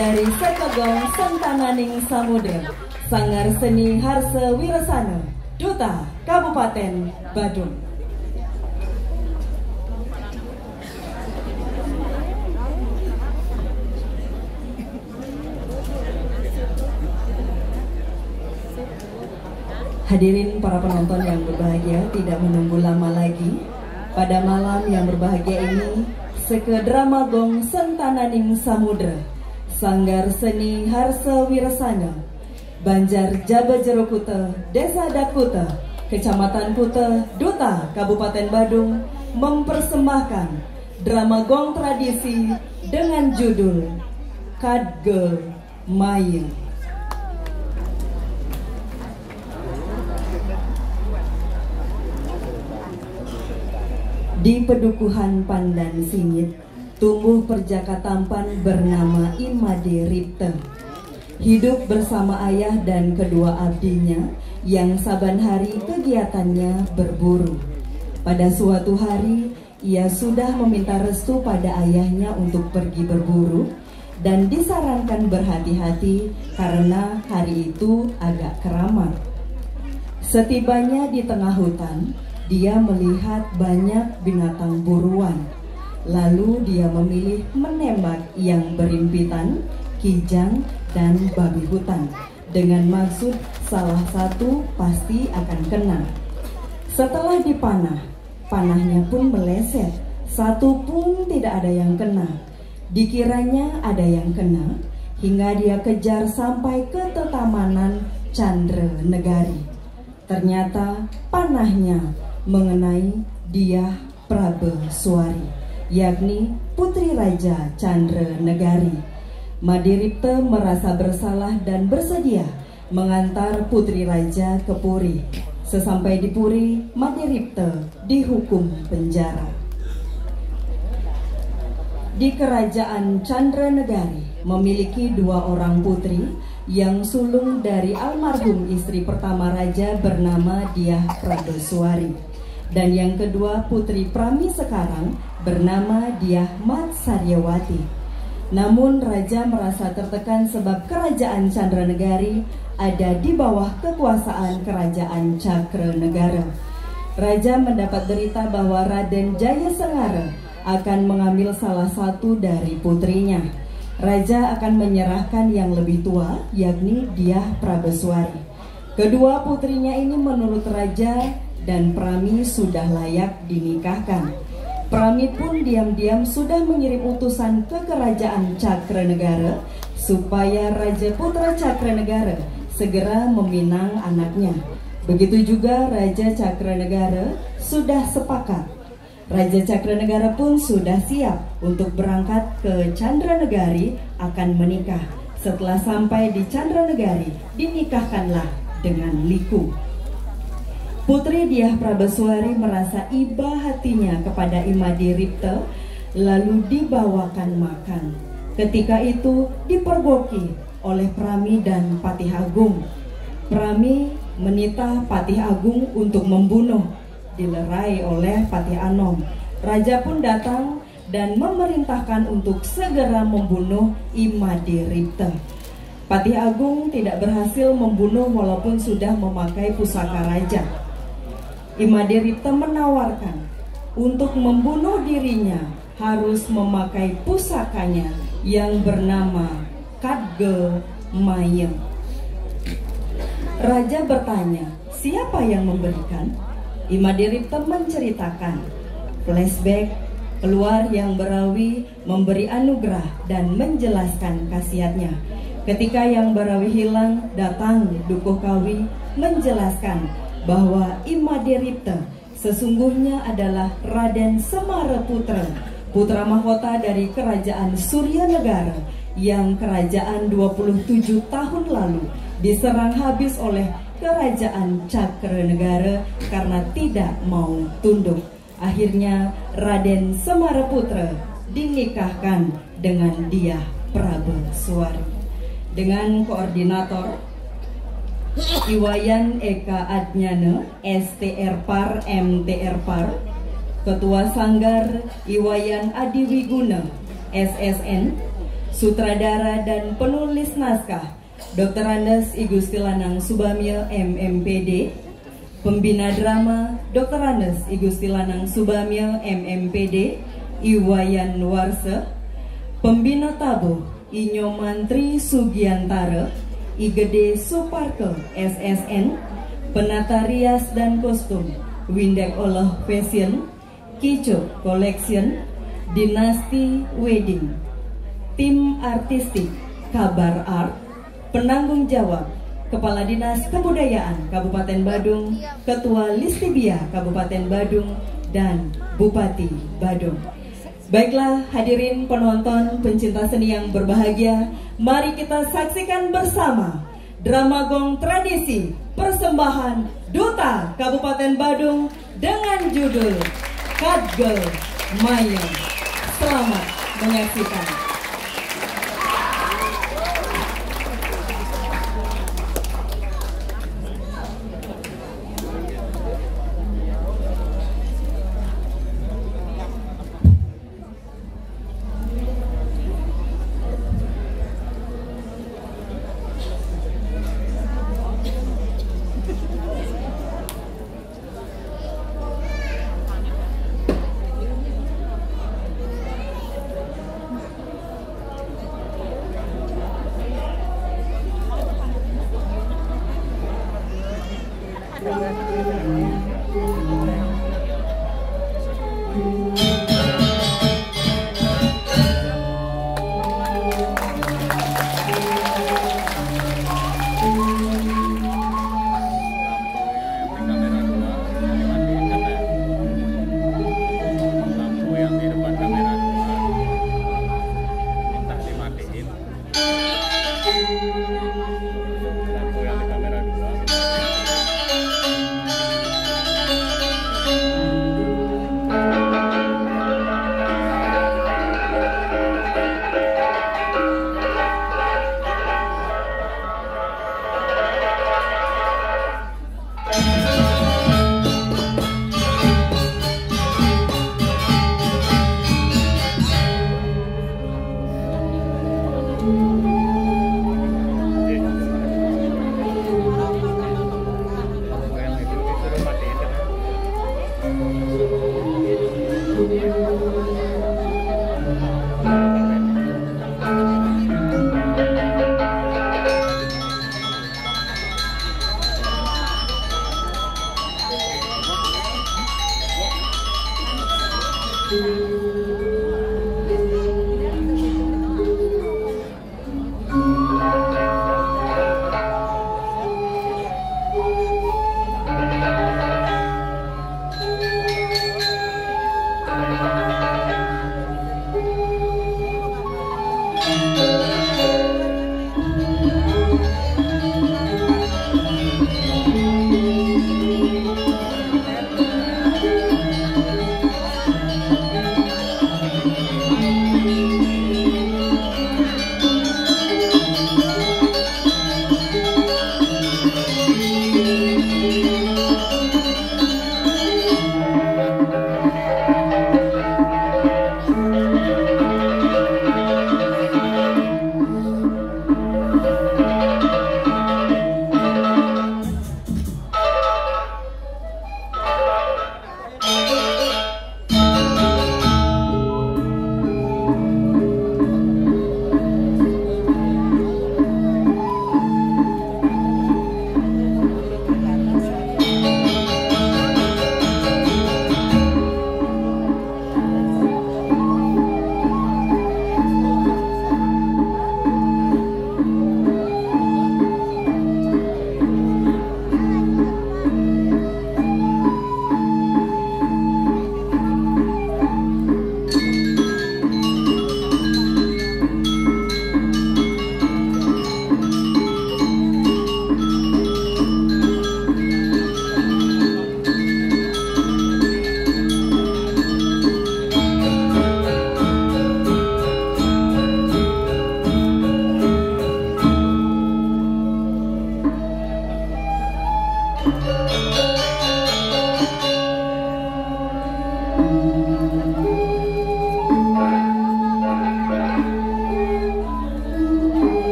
dari Sekegong Sentananing Samudra, Sanggar Seni Harse Wirasana, Duta Kabupaten Badung. Hadirin para penonton yang berbahagia, tidak menunggu lama lagi. Pada malam yang berbahagia ini, Seke Drama Gong Sentananing Samudra, Sanggar Seni Harse Wirasana, Banjar Jaba Jero Kuta, Desa Dakuta, Kecamatan Kuta, Duta Kabupaten Badung mempersembahkan drama gong tradisi dengan judul Kadge Maya. Di Pedukuhan Pandan Singit, tumbuh perjaka tampan bernama Imade Ripte. Hidup bersama ayah dan kedua abdinya yang saban hari kegiatannya berburu. Pada suatu hari, ia sudah meminta restu pada ayahnya untuk pergi berburu dan disarankan berhati-hati karena hari itu agak keramat. Setibanya di tengah hutan, dia melihat banyak binatang buruan. Lalu dia memilih menembak yang berimpitan, kijang, dan babi hutan dengan maksud salah satu pasti akan kena. Setelah dipanah, panahnya pun meleset, satu pun tidak ada yang kena. Dikiranya ada yang kena, hingga dia kejar sampai ke tetamanan Chandra Negari. Ternyata panahnya mengenai Diah Prabeswari, yakni putri Raja Chandra Negari. Madiripte merasa bersalah dan bersedia mengantar putri Raja ke Puri. Sesampai di Puri, Madiripte dihukum penjara. Di kerajaan Chandra Negari memiliki dua orang putri yang sulung dari almarhum istri pertama raja bernama Diah Prabeswari. Dan yang kedua putri Prami sekarang bernama Diah Matsaryawati. Namun raja merasa tertekan sebab kerajaan Chandra Negari ada di bawah kekuasaan kerajaan Cakranegara. Raja mendapat berita bahwa Raden Jayasengara akan mengambil salah satu dari putrinya. Raja akan menyerahkan yang lebih tua, yakni Diah Prabeswari. Kedua putrinya ini menurut raja dan Prami sudah layak dinikahkan. Prami pun diam-diam sudah mengirim utusan ke kerajaan Cakranegara supaya Raja Putra Cakranegara segera meminang anaknya. Begitu juga Raja Cakranegara sudah sepakat. Raja Cakranegara pun sudah siap untuk berangkat ke Chandranegari akan menikah. Setelah sampai di Chandranegari, dinikahkanlah dengan liku. Putri Diah Prabeswari merasa iba hatinya kepada Imade Ripte, lalu dibawakan makan. Ketika itu dipergoki oleh Prami dan Patih Agung. Prami menitah Patih Agung untuk membunuh, dilerai oleh Patih Anom. Raja pun datang dan memerintahkan untuk segera membunuh Imade Ripte. Patih Agung tidak berhasil membunuh walaupun sudah memakai pusaka raja. Imade Ripte menawarkan untuk membunuh dirinya harus memakai pusakanya yang bernama Kadge Maya. Raja bertanya, siapa yang memberikan? Imade Ripte menceritakan. Flashback, keluar yang berawi memberi anugerah dan menjelaskan khasiatnya. Ketika yang berawi hilang, datang Dukuh Kawi menjelaskan bahwa Imade Ripte sesungguhnya adalah Raden Semaraputra, putra mahkota dari kerajaan Suryanegara yang kerajaan 27 tahun lalu diserang habis oleh kerajaan Cakranegara karena tidak mau tunduk. Akhirnya Raden Semaraputra dinikahkan dengan Diah Prabeswari. Dengan koordinator Iwayan Eka Adnyana, STR Par MTR Par, Ketua Sanggar Iwayan Adiwiguna, SSN, Sutradara dan penulis naskah Dr. Andes I Gusti Lanang Subamil MMPD. Pembina drama Dr. Andes I Gusti Lanang Subamil MMPD Iwayan Warse. Pembina tabuh I Nyomantri Sugiantara I Gede Suparke SSN. Penata rias dan kostum Windek Olah Fashion, Kico Collection, Dinasti Wedding. Tim artistik Kabar Art. Penanggung jawab Kepala Dinas Kebudayaan Kabupaten Badung, Ketua Listibia Kabupaten Badung, dan Bupati Badung. Baiklah hadirin penonton pencinta seni yang berbahagia, mari kita saksikan bersama drama gong tradisi persembahan Duta Kabupaten Badung dengan judul Kadgel Maya. Selamat menyaksikan.